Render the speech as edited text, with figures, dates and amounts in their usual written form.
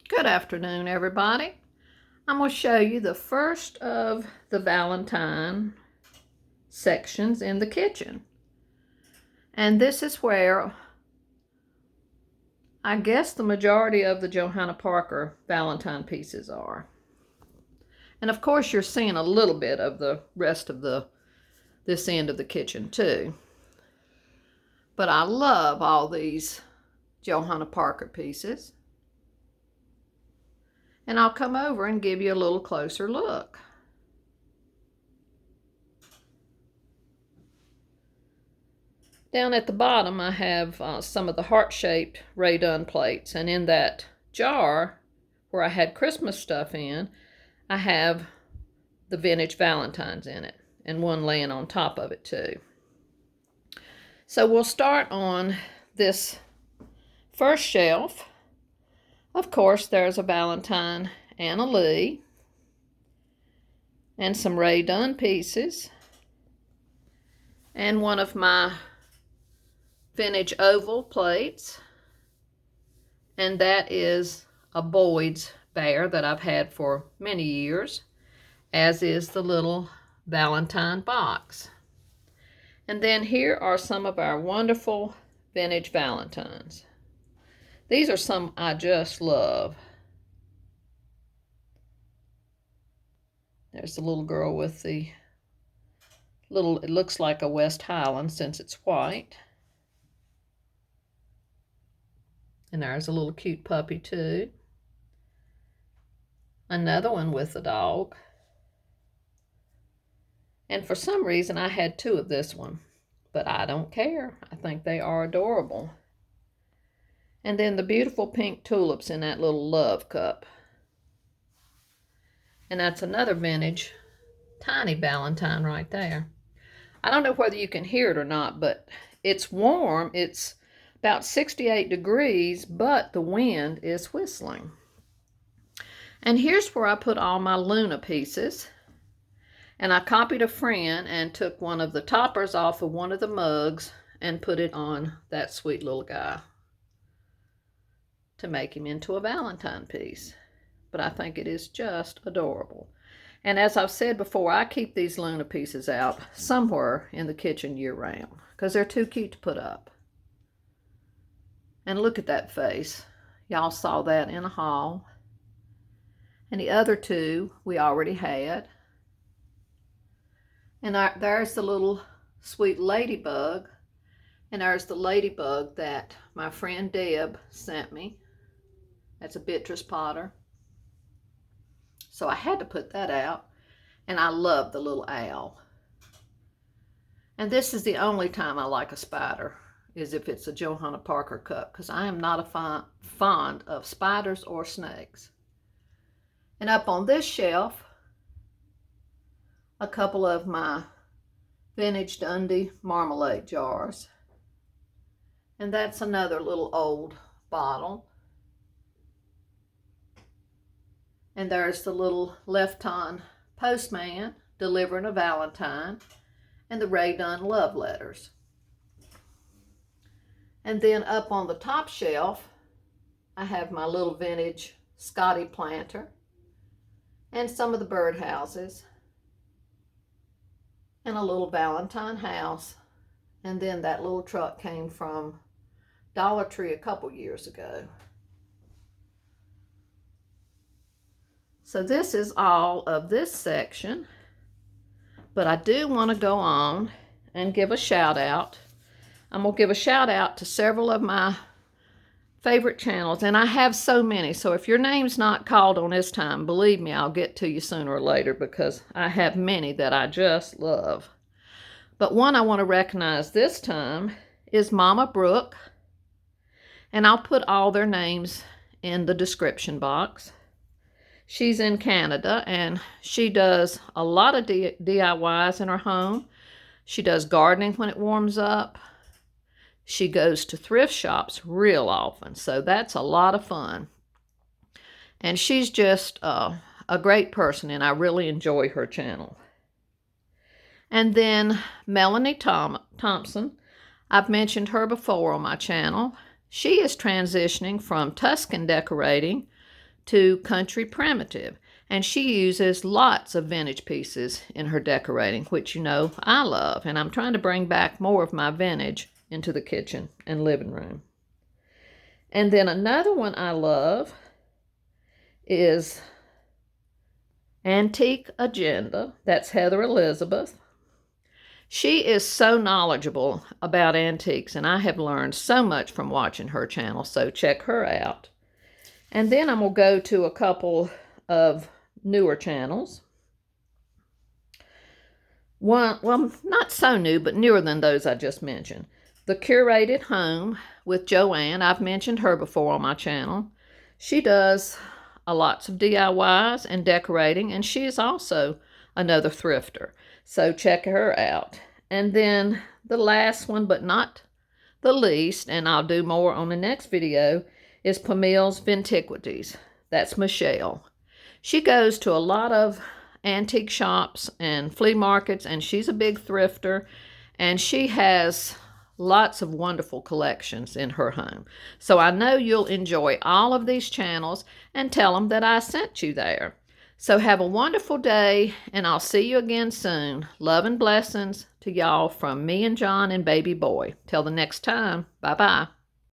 Good afternoon, everybody. I'm going to show you the first of the Valentine sections in the kitchen. And this is where I guess the majority of the Johanna Parker Valentine pieces are. And of course you're seeing a little bit of the rest of this end of the kitchen too. But I love all these Johanna Parker pieces. And I'll come over and give you a little closer look. Down at the bottom I have some of the heart-shaped Dunn plates, and in that jar where I had Christmas stuff in, I have the vintage Valentines in it, and one laying on top of it too. So we'll start on this first shelf. Of course, there's a Valentine and a Lee, and some Dunn pieces, and one of my vintage oval plates, and that is a Boyd's bear that I've had for many years, as is the little Valentine box. And then here are some of our wonderful vintage Valentines. These are some I just love. There's the little girl with the little, it looks like a West Highland since it's white. And there's a little cute puppy too. Another one with a dog. And for some reason I had two of this one, but I don't care. I think they are adorable. And then the beautiful pink tulips in that little love cup. And that's another vintage tiny Valentine right there. I don't know whether you can hear it or not, but it's warm. It's about 68 degrees, but the wind is whistling. And here's where I put all my Luna pieces. And I copied a friend and took one of the toppers off of one of the mugs and put it on that sweet little guy to make him into a Valentine piece. But I think it is just adorable. And as I've said before, I keep these Luna pieces out somewhere in the kitchen year-round because they're too cute to put up. And look at that face. Y'all saw that in the haul. And the other two we already had. And there's the little sweet ladybug. And there's the ladybug that my friend Deb sent me. That's a Beatrice Potter. So I had to put that out. And I love the little owl. And this is the only time I like a spider, is if it's a Johanna Parker cup, because I am not a fond of spiders or snakes. And up on this shelf, a couple of my vintage Dundee marmalade jars. And that's another little old bottle. And there's the little left-on postman delivering a Valentine, and the Dunn love letters. And then up on the top shelf, I have my little vintage Scotty planter and some of the birdhouses and a little Valentine house. And then that little truck came from Dollar Tree a couple years ago. So this is all of this section, but I do want to go on and give a shout out. I'm going to give a shout out to several of my favorite channels, and I have so many, so if your name's not called on this time, believe me, I'll get to you sooner or later because I have many that I just love. But one I want to recognize this time is Mama Brooke, and I'll put all their names in the description box. She's in Canada, and she does a lot of DIYs in her home. She does gardening when it warms up. She goes to thrift shops real often, so that's a lot of fun. And she's just a great person, and I really enjoy her channel. And then Melanie Thompson, I've mentioned her before on my channel. She is transitioning from Tuscan decorating to country primitive. And she uses lots of vintage pieces in her decorating, which you know I love. And I'm trying to bring back more of my vintage into the kitchen and living room. And then another one I love is Antique Agenda. That's Heather Elizabeth. She is so knowledgeable about antiques, and I have learned so much from watching her channel, so check her out. And then I'm going to go to a couple of newer channels. One, well, not so new, but newer than those I just mentioned. The Curated Home with Joanne. I've mentioned her before on my channel. She does lots of DIYs and decorating, and she is also another thrifter. So check her out. And then the last one, but not the least, and I'll do more on the next video, is Pummill's Vintiquities. That's Michelle. She goes to a lot of antique shops and flea markets, and she's a big thrifter, and she has lots of wonderful collections in her home. So I know you'll enjoy all of these channels, and tell them that I sent you there. So have a wonderful day, and I'll see you again soon. Love and blessings to y'all from me and John and baby boy. Till the next time, bye-bye.